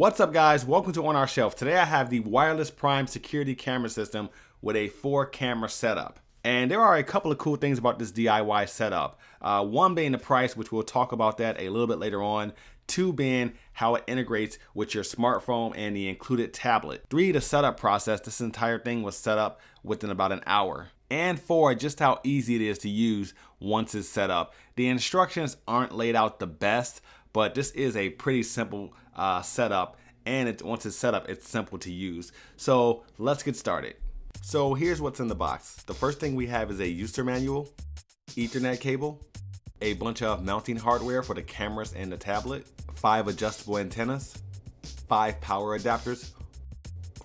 What's up guys, welcome to Onourshelf. Today I have the wireless prime security camera system with a 4-camera setup. And there are a couple of cool things about this DIY setup. One being the price, which we'll talk about that a little bit later on. 2 being how it integrates with your smartphone and the included tablet. 3, the setup process. This entire thing was set up within about an hour. And 4, just how easy it is to use once it's set up. The instructions aren't laid out the best, but this is a pretty simple setup, and once it's set up, it's simple to use. So let's get started. So here's what's in the box. The first thing we have is a user manual, Ethernet cable, a bunch of mounting hardware for the cameras and the tablet, 5 adjustable antennas, 5 power adapters,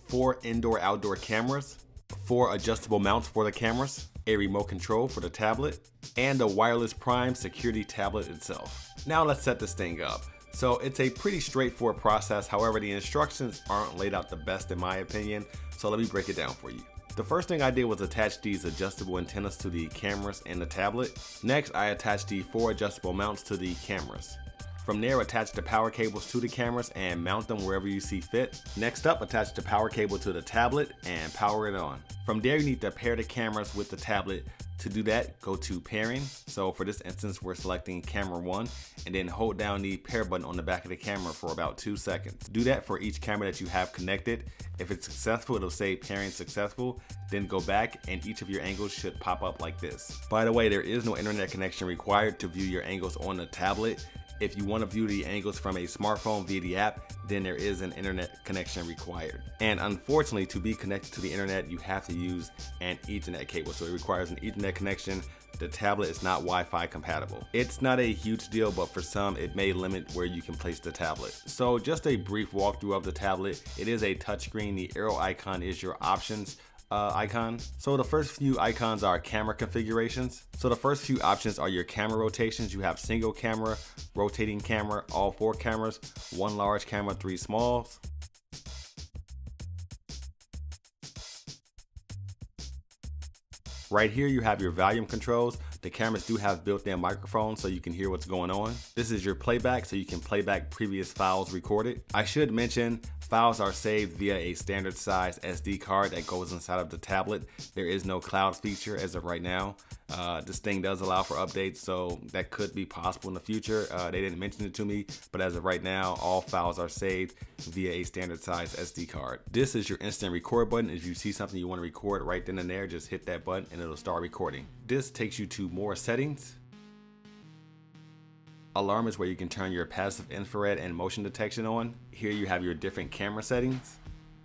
4 indoor-outdoor cameras, 4 adjustable mounts for the cameras, a remote control for the tablet, and the wireless prime security tablet itself. Now let's set this thing up. So it's a pretty straightforward process. However, the instructions aren't laid out the best in my opinion. So let me break it down for you. The first thing I did was attach these adjustable antennas to the cameras and the tablet. Next, I attached the 4 adjustable mounts to the cameras. From there, attach the power cables to the cameras and mount them wherever you see fit. Next up, attach the power cable to the tablet and power it on. From there, you need to pair the cameras with the tablet. To do that, go to pairing. So for this instance, we're selecting camera 1 and then hold down the pair button on the back of the camera for about 2 seconds. Do that for each camera that you have connected. If it's successful, it'll say pairing successful. Then go back and each of your angles should pop up like this. By the way, there is no internet connection required to view your angles on the tablet. If you want to view the angles from a smartphone via the app, then there is an internet connection required. And unfortunately, to be connected to the internet, you have to use an Ethernet cable. So it requires an Ethernet connection. The tablet is not Wi-Fi compatible. It's not a huge deal, but for some, it may limit where you can place the tablet. So just a brief walkthrough of the tablet. It is a touchscreen. The arrow icon is your options icon. So the first few icons are camera configurations. So the first few options are your camera rotations. You have single camera, rotating camera, all 4 cameras, 1 large camera, 3 smalls. Right here you have your volume controls. The cameras do have built-in microphones so you can hear what's going on. This is your playback, so you can play back previous files recorded. I should mention, files are saved via a standard size SD card that goes inside of the tablet. There is no cloud feature as of right now. This thing does allow for updates, so that could be possible in the future. They didn't mention it to me, but as of right now, all files are saved via a standard size SD card. This is your instant record button. If you see something you want to record right then and there, just hit that button and it'll start recording. This takes you to more settings. Alarm is where you can turn your passive infrared and motion detection on. Here you have your different camera settings.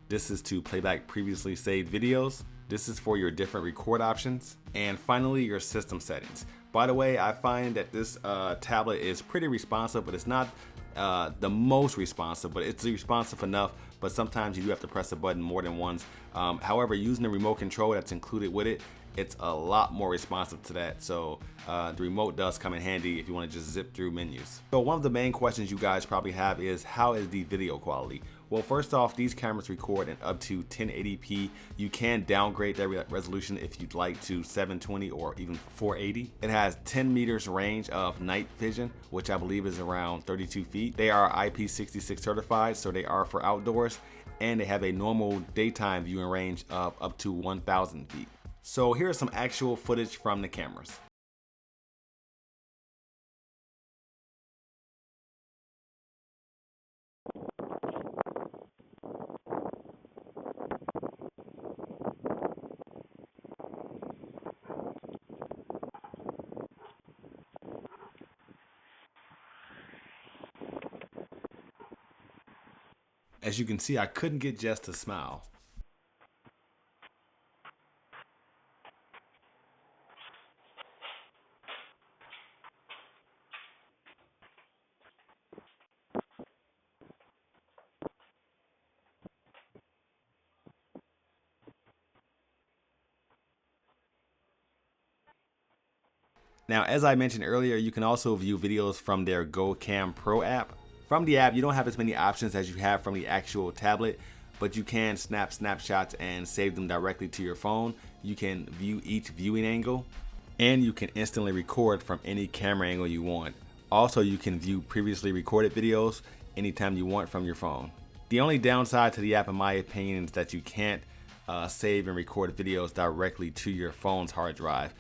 This is to play back previously saved videos. This is for your different record options. And finally, your system settings. By the way, I find that this tablet is pretty responsive, but it's not the most responsive, but it's responsive enough. But sometimes you do have to press a button more than once. However, using the remote control that's included with it, it's a lot more responsive to that. So the remote does come in handy if you want to just zip through menus. So one of the main questions you guys probably have is, how is the video quality? Well, first off, these cameras record in up to 1080p. You can downgrade that resolution if you'd like to 720 or even 480. It has 10 meters range of night vision, which I believe is around 32 feet. They are IP66 certified, so they are for outdoors, and they have a normal daytime viewing range of up to 1,000 feet. So here's some actual footage from the cameras. As you can see, I couldn't get Jess to smile. Now, as I mentioned earlier, you can also view videos from their GoCam Pro app. From the app, you don't have as many options as you have from the actual tablet, but you can snap snapshots and save them directly to your phone. You can view each viewing angle, and you can instantly record from any camera angle you want. Also, you can view previously recorded videos anytime you want from your phone. The only downside to the app, in my opinion, is that you can't save and record videos directly to your phone's hard drive.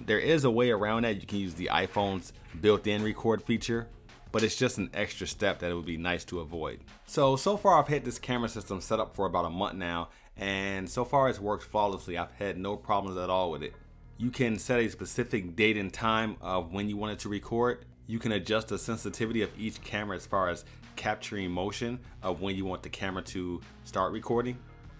There is a way around that. You can use the iPhone's built-in record feature, but it's just an extra step that it would be nice to avoid. So far I've had this camera system set up for about a month now, and so far it's worked flawlessly. I've had no problems at all with it. You can set a specific date and time of when you want it to record. You can adjust the sensitivity of each camera as far as capturing motion of when you want the camera to start recording.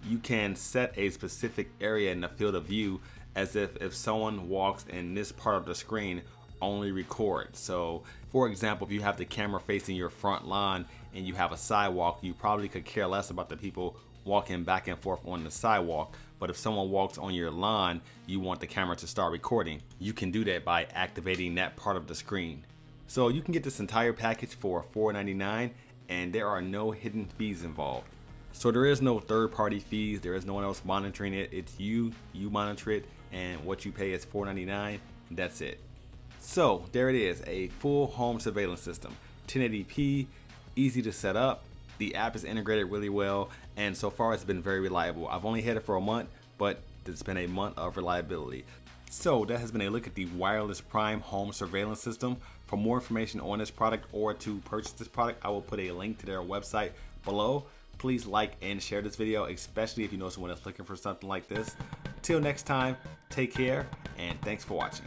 You can set a specific area in the field of view, as if someone walks in this part of the screen, only record. So for example, if you have the camera facing your front lawn and you have a sidewalk, you probably could care less about the people walking back and forth on the sidewalk. But if someone walks on your lawn, you want the camera to start recording. You can do that by activating that part of the screen. So you can get this entire package for $4.99, and there are no hidden fees involved. So there is no third-party fees. There is no one else monitoring it. It's you monitor it, and what you pay is $4.99. That's it. So there it is, a full home surveillance system, 1080p, easy to set up. The app is integrated really well, and so far it's been very reliable. I've only had it for a month, but it's been a month of reliability. So that has been a look at the Wireless Prime home surveillance system. For more information on this product or to purchase this product, I will put a link to their website below. Please like and share this video, especially if you know someone that's looking for something like this. Till next time, take care, and thanks for watching.